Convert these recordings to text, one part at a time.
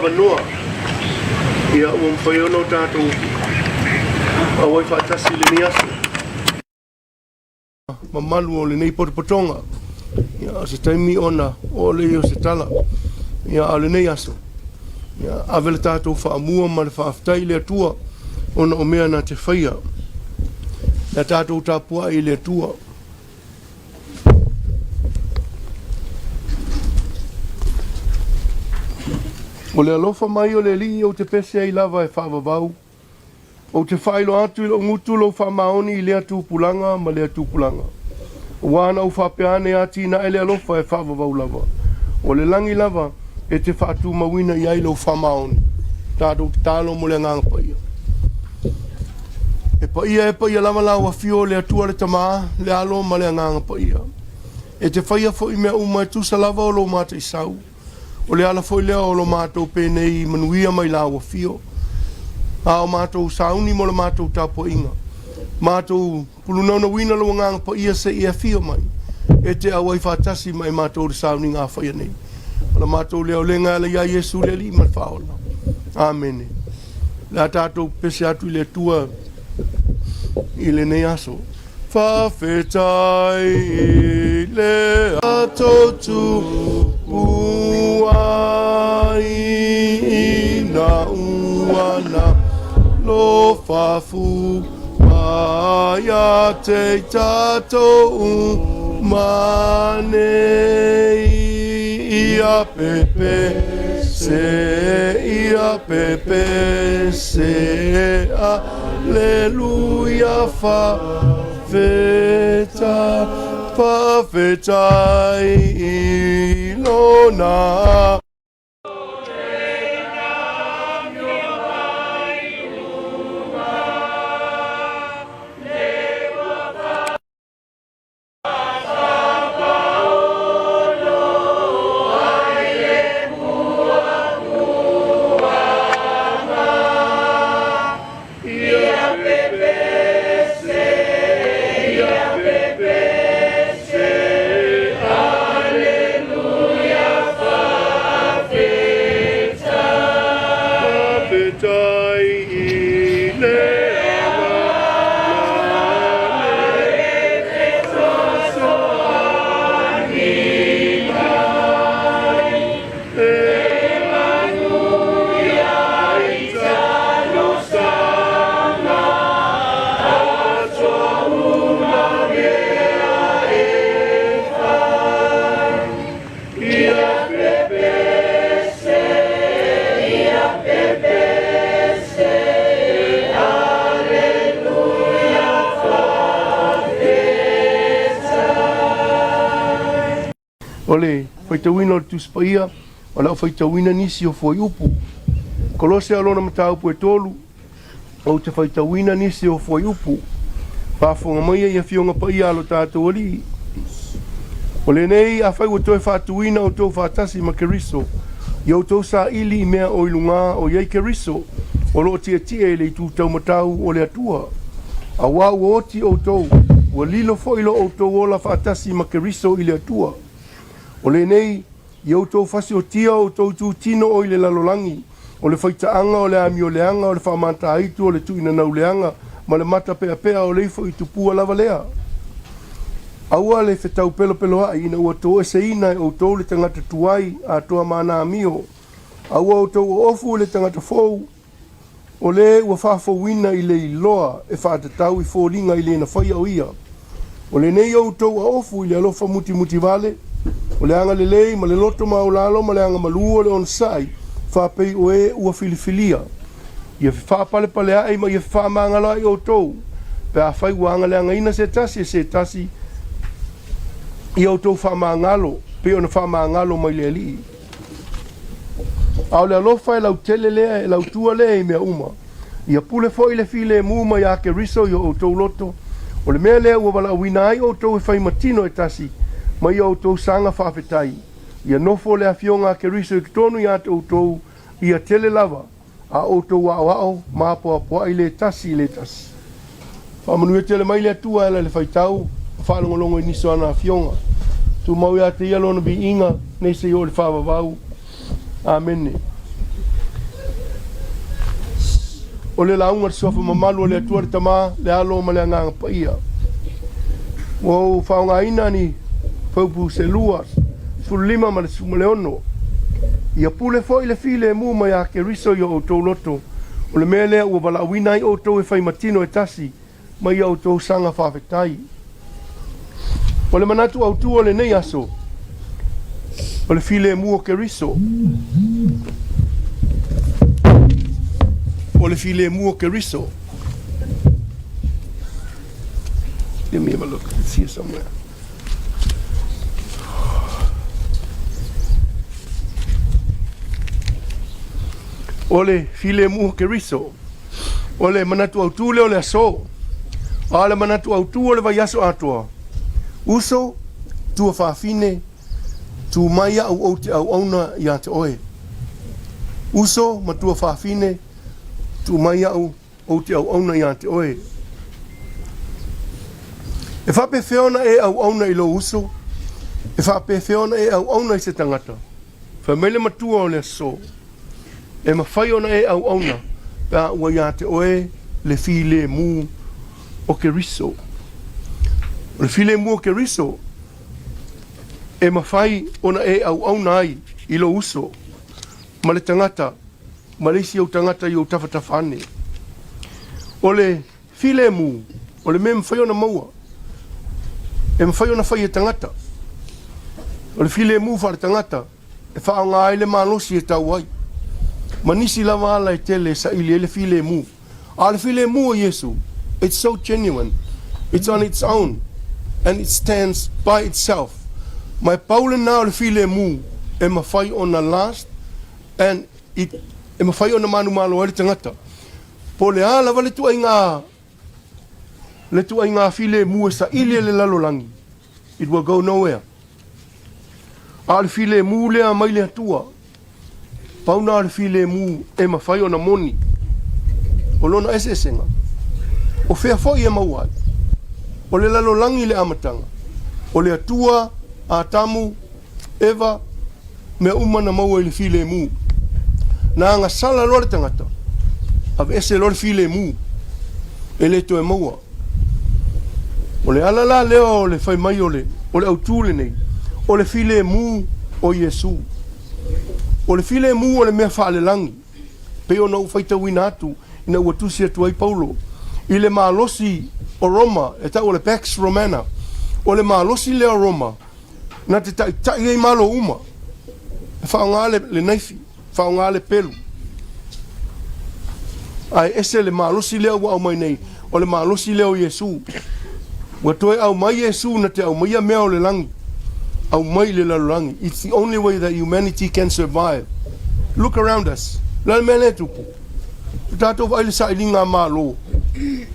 Vanoa ia whaiono tātou awai whaatasi le niaso mamalu o le nei potopotonga ia se taimi ona o le o se tala ia ale nei aso ia avele tātou whaamua ma le whaaftai le atua ona o mea na te whaia ia tātou tāpua i le atua o le alofa mai o le li o te pese ai lava e whaavavau. O te whailo atu i lo ngutu lo whamaoni i lea tūpulanga ma lea tūpulanga. O wana u whapeane ati na ele alofa e whaavavau lava. O le langi lava e te whaatu mawina i ai lo whamaoni. Tātou te tālo mo le nganga paia. E paia lava lau a fio le atua le tamaa le alo ma le nganga paia. E te whaia fo i mea uma e tusa lava o lo mata i sau. O le ala foi lea o lo mātou pēnei manuia mai lau a fio. A o mātou sauni mo le mātou tāpo inga. Mātou pulunona wina lo nganga pa ia se ia fio mai. E te awai whātasi mai mātou le sauni ngā whaia nei. O le mātou lea o le ngā le ia Yesu le li man whaola. Amene. Le tātou pese atu le tua i le nei aso. Whawhetai i le atotu uai na uana lo whafu mai a te tātou mane ia pepe se aleluia whawheta Whawhetai I lona. Ole, whaitawina o tuspaia, o lau whaitawina nisi o foi upu. Kolose alona matau pue tolu, o te whaitawina nisi o foi upu. Whafonga maia ia fionga paia alo tātou ali. Ole nei, a whai o toi whatuina o tō whatasi ma keriso. Iau tō sa ili I mea o ilunga o iei keriso, o lo tia tia ele I tūtau matau o le atua. A wau o oti o tō, ua lilo foilo o tō ola whatasi ma keriso I le atua. O le nei, iau tō whasi o tia o tō tū tino o I le lalolangi, o le whaitaanga o le ami o leanga, o le whamata aitu o le tuina nau leanga, ma le mata pea pea o leifo I tupua lava lea. Aua le whetau pelo pelo ai ina ua tō e seina o tō le tangata tuai a toa mana amio. Aua o tō o ofu le tangata fōu, o le ua whawhawina I le iloa e whaatatau I fōringa I le na whaia o ia. O le nei o tō a ofu I le alofa muti muti vale, o le anga le lei, ma le loto ma o lalo, ma le anga malua le onsai, whapei o e ua filifilia. Ia whapale pale ai, ma ia whamangala I o tōu. Pe a whai wanga le anga ina se tasi, ia o tōu whamangalo, pe o na whamangalo mai le ali. Au le alofa e lau tele lea, e lau tua lea I mea uma. Ia pule fo I le file mu ma ia ke riso I o tōu loto. O le mea lea ua wala wina ai o tōu e whai matino e tasi, ma ia o tōu sanga whawhetai. Ia nofo le awhionga ke riso I kitonu ia o tōu, ia tele lava, a o tōu wao maapoa poa I le tasi. Whamanu e tele mai le atua e le whaitau, whalongolongo I niso ana awhionga. Tu mau ia te ialona bi inga, nei se o le whawawau. Amen. O le launga sofa mamalu o le atua le tama, le alo ma le anganga pa ia. Wow, whaonga ina ni, Paupu se luas, fulima ma le sumaleono. Ia pule fo I le file mu ma ia ke riso I o tōu loto. O le mea lea ua wala awina I o tōu e whai matino e tasi, ma ia o tōu sanga whawhetai. O le manatu au tua le nei aso, o le file mu o ke riso. O le file mu o ke riso. Let me have a look, it's here somewhere. Ole file mu ke riso. Ole manatu au tule ole aso. Ale manatu au tu ole vai aso atua. Uso tua whawhine tu mai au o te au auna ia te oe. Uso ma tua whawhine tu mai au o te au auna ia te oe. E whape whiona e au auna I lo uso. E whape whiona e au auna I se tangata. Whamele matua o le aso. E mawhai ona e au auna, pea ua ia te oe le file mu o ke riso. Le file mu o ke riso, e mawhai ona e au auna ai I lo uso, ma le tangata, ma le isi au tangata I au tawhatawhane. O le file mu, o le mea mawhai ona maua, e mawhai ona whai e tangata. O le file mu whare tangata, e whao ngā ai le malosi e tau ai. Manisi lava ala I tele sa ili ele file mu. A le file mu o Yesu. It's so genuine. It's on its own. and it stands by itself. My Paul now le file mu e mawhai on the last, and it e mawhai on the manu malo e tangata. Po le ala wale tu ai ngā file mu e sa ili le lalolangi. It will go nowhere. A le file mu lea mai le atua. Pauna le file mu e mawhai on the moni. O lona esenga. O fea foi e mauai. O le lalolangi le amatanga. O le atua, a tamu, eva, me umana maua i le file mu. Na anga sala lore tangata. Av ese lore file mu. E le to e maua. O le alala leo o le fai mai o le autule nei. O le file mu o Yesu. O le file mu o le mea whaale langi. Pe o na ufaita wina atu. Ina ua tusi atu ai Paulo. I le malosi o Roma. E ta o le Pax Romana. O le malosi leo Roma. Na te tai ei malo uma. E whaonga le naifi. Whaonga le pelu. Ai ese le malosi leo wa au mai nei. O le malosi leo Yesu. Wa toe au mai Yesu na te au mai a mea o le langi. Au mai le lalangi. It's the only way that humanity can survive. Look around us. La mele tupu. Tato vai le sa ilinga malo.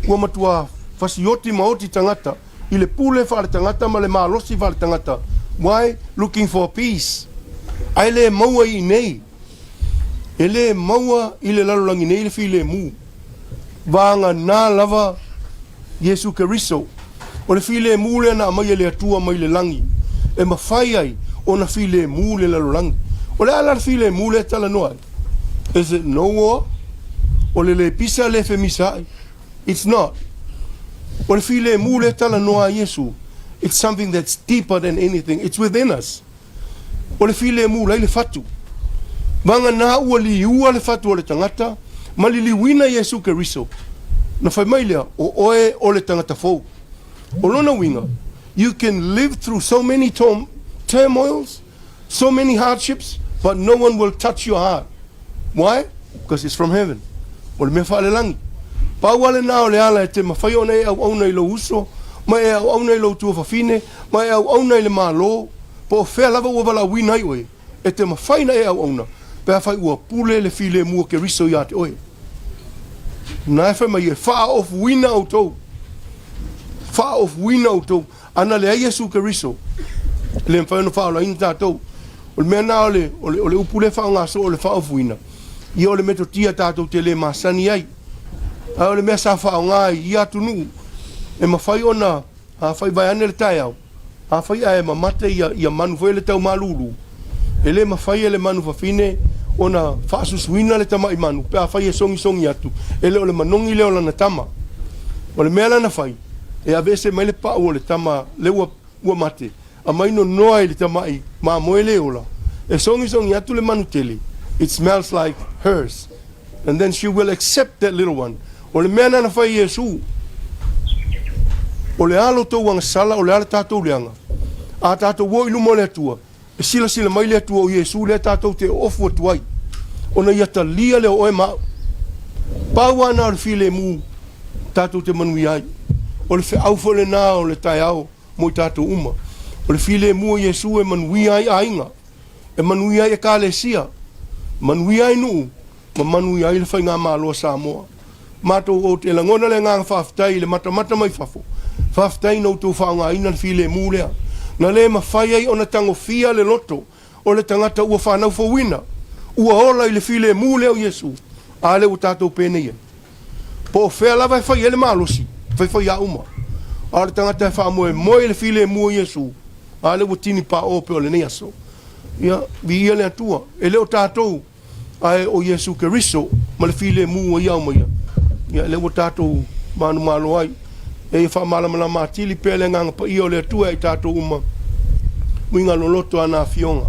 Ua matua fasioti maoti tangata. I le pule whare tangata ma le malosi whare tangata. Why? Looking for peace. Ai le maua I nei. E le maua I le lalangi nei le file mu. Vanga na lava Yesu Keriso. O le file mu le na mai le atua mai le langi. E mawhai ai o na file mu le lalangi. O le ala file mu le tala noai. Is it no war? O le pisa le femisai? It's not. O le file mu le tala noa Yesu. It's something that's deeper than anything. It's within us. O le file mu le fatu. Vanga na ua li ua le fatu o le tangata. Malili wina Yesu Keriso. Na whai mai lea o oe o le tangata fou. O lona winga. You can live through so many turmoils, so many hardships, but no one will touch your heart. Why? Because it's from heaven. O le mea whaale langi. Pauale na o le ala e te mawhai o nei au nei lo uso, mai e au nei lo tua whawhine, mai e au nei le malo, po o whea lava ua wala wina I oe, e te mawhai na e au na, pēa whai ua pule le file mua ke riso I ate oe. Na e whai mai e wha of wina au tau. Wha of wina au tau. Ana le ai Yesu Keriso. Le mwhai no wha o la ina tātou. O le mea na o le upule wha o ngā so o le wha of wina. I o le meto tia tātou te le masani ai. A o le mea sa wha o ngā I atu nuu. E mawhai ona, a whai vai ane le tai au. A whai ae ma mate I a manu whai le tau malulu. E le mawhai e le manu whawhine, ona whaasusuina le tama I manu. Pe a whai e songi atu. E le o le manongi leo lana tama. O le mea lana whai. E a vese mai le pa o le tama le ua mate. A mai no noa le tama I ma moe le ola. E songi atu le manu tele. It smells like hers. And then she will accept that little one. O le mea nana whai Yesu. O le alo tau wanga sala, o le ala tātou leanga. A tātou wo ilu mo le atua. E sila mai le atua o Yesu le tātou te ofu atuai. O na iata lia le oe mao. Paua na o le file mu tātou te manui ai. O le whi aufo le nā o le tai au mo I tātou uma. O le file mu o Yesu e manui ai ainga. E manui ai e ka le sia. Manui ai nuu. Ma manui ai le whai ngā māloa Samoa. Mātou o te langona le ngā whaftai le mata mai whafo. Whaftai no tō whaonga ina le file mu lea. Na le ma whai ai o na tango fia le loto. O le tangata ua whanau whawina. Ua ola I le file mu leo Yesu. A le o tātou pēne ia. Po o whea lava e whai ele mālosi. Whai a uma. A le tangata e wha moe le file mu o Yesu. A le o tini pa ope o le neaso. Ia, vi ia le atua. E le o tātou. Ai o Yesu Keriso. Ma le file mu o iau maia. Ia, le o tātou manu malo ai. E wha malamala mātili pēle nganga pa ia o le atua I tātou uma. Muinga loloto ana fionga.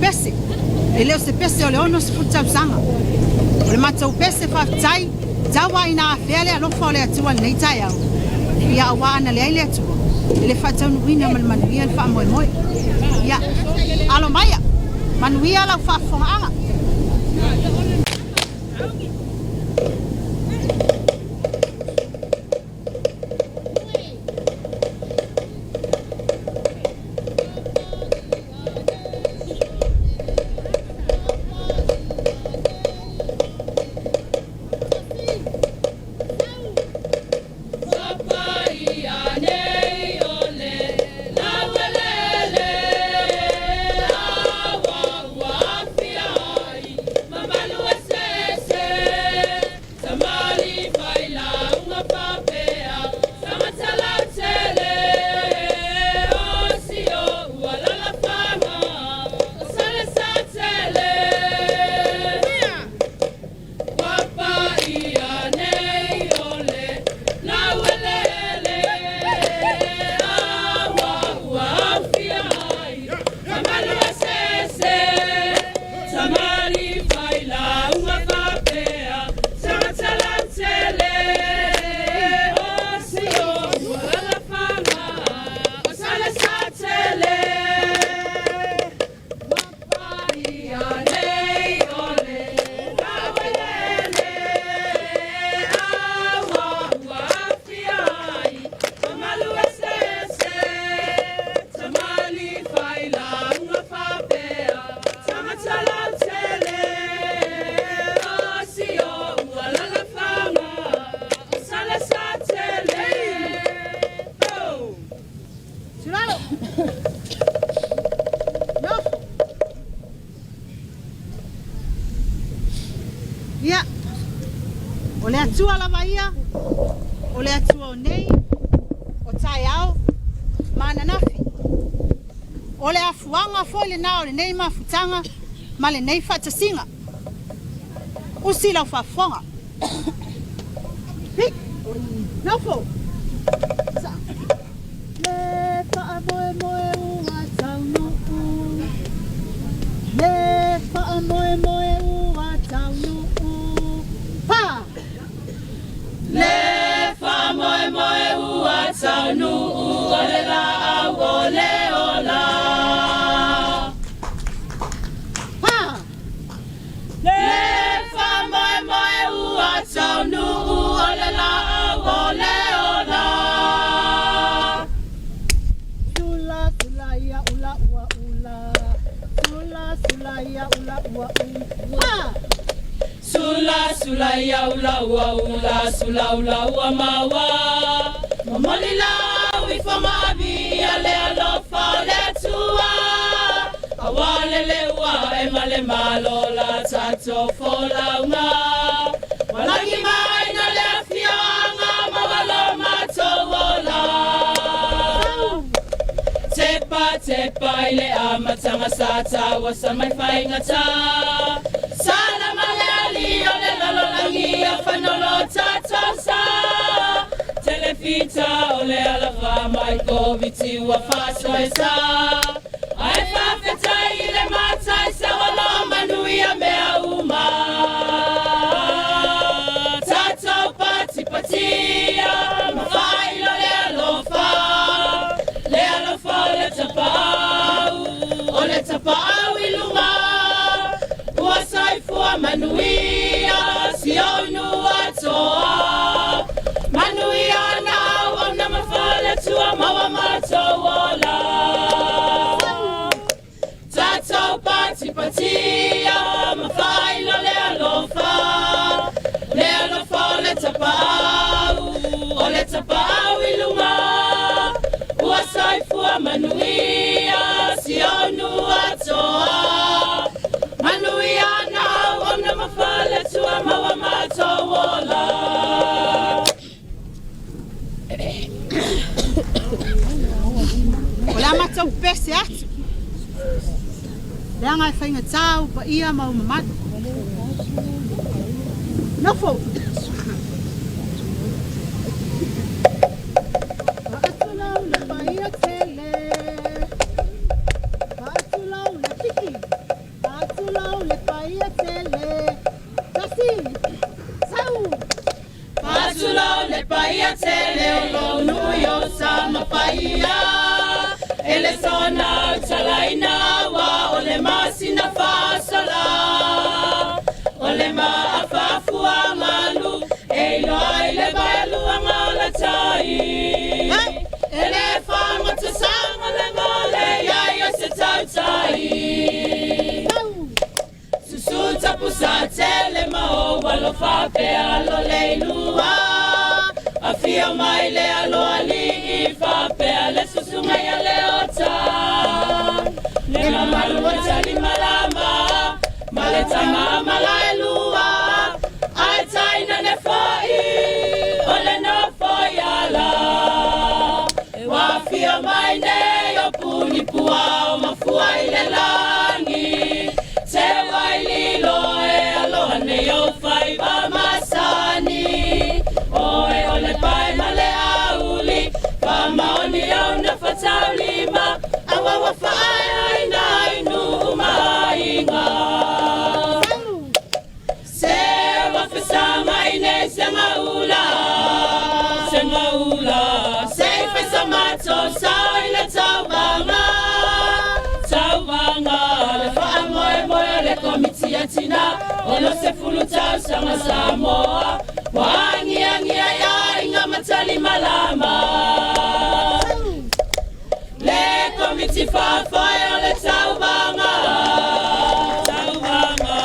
pese. E leo se pese o le ono se futa usanga. O le matau pese whaftai, tawa ina awhele alofa o le atua nei tai au. Ia awa ana le aile atua. E le whatau nuina man manuia le wha moe moe. Ia, alo maia, manuia lau whafonga anga. Nei mafutanga male nei fatasinga usila ufafonga hik nofo le fa moe moe ua taunu le fa moe moe ua taunu pa le fa moe moe ua taunu ole la ole ola Sulaya ula ula sula ula ua mawa mamolila wifama abi ale alofa le tua awale le ua emale malola tato fola unga walagi mai na le afianga mawalo matowola tepa ile amatanga sata wasamai faingata sana malali ole lololangi afanolo tatosa telefita ole alafa maiko viti wafaso esa aifafeta ile mata isa wala manuia mea uma tato patia mafailo le alofa ole tapau iluma wasaifua manuia sionu atoa manuia na wana mafale tua mawa matowola tato patia mafailo le alofa ole tapau iluma wasaifua manuia sionu atoa manuia na wana mafale tua mawa matowola ola matau pese atu langa fainga tau pa ia mau mamatu nofo Thank you. lo nuyo sama paia ele sona talaina wa ole masina fasola ole ma afafua malu elo ile balu amala tai ele fama tsanga le mole ya se tai susuta pusatele ma walo fa pe alo leilua afia mai le alo ali fa pe ale susunga ya leota le malu tali malama maleta mama la elua ai taina ne fai ole no foyala wa fia mai ne yo puni pua o mafua ile langi se vai lo e alo ne yo fai ba masani oe ole pai male auli pa maoni au na fatalima awa wa fai na inu mainga se wa fasama ine semaula se fasama to sa ile tawanga le fa moe le komiti atina ono se fulu Tausaga Samoa wangi ya inga matali malama le komiti Faafiafiaga le Tausaga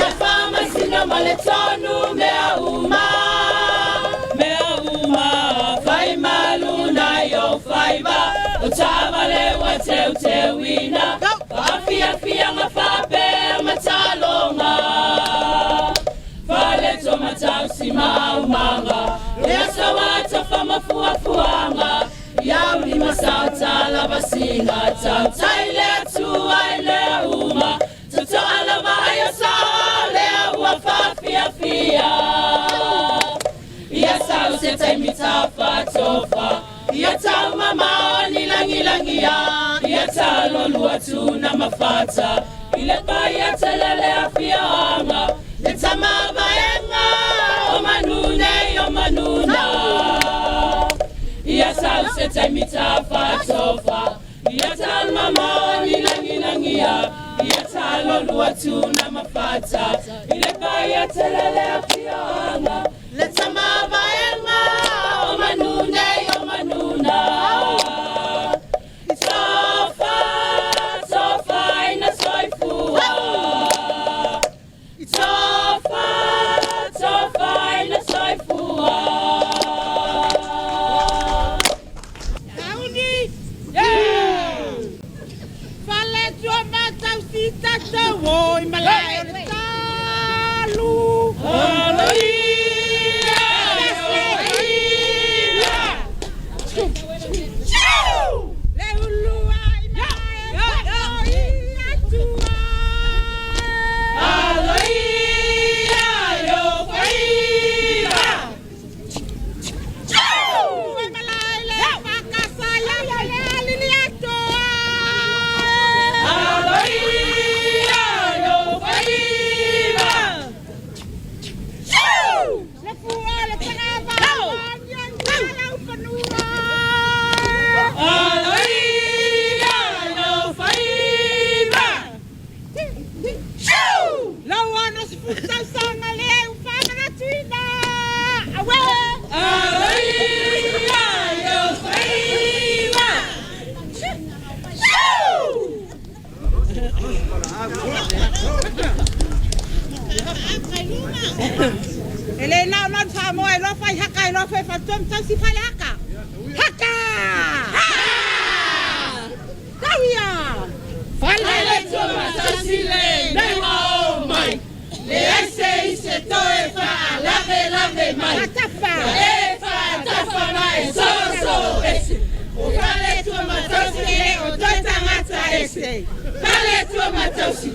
ya fama sino maletonu mea uma fai maluna yo faiba utavale wate wina Faafiafiaga fape matalonga fale to matausi maumanga lesa wata fama fuafuanga ya ulima sauta la basinga tautaile tuwaile uma tuto alama ayo sale wa Faafiafia ya sauce taimita fatofa ya tauma maoni langilangia ya talolua tuna mafata ile baya telele afianga letama baenga o manuna ya sauce taimita fatofa ya talma maoni langilangia ya talolua tuna mafata ile baya telele afianga letama baenga o manuna Tofa ina soifua Tofa ina soifua Saudi fale tua mata usita tawo imalaya talu Elena non fa mo e lo fai haka e lo fai fa tom tom si fa haka. Haka! Tawia! Fale le toma tasile nei mo mai. Le ese se to e fa lave mai. Tafa! E fa tafa mai so ese. O fale toma tasile o tota mata ese. Fale toma tasi.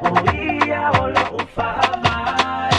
o ia o lo ufahama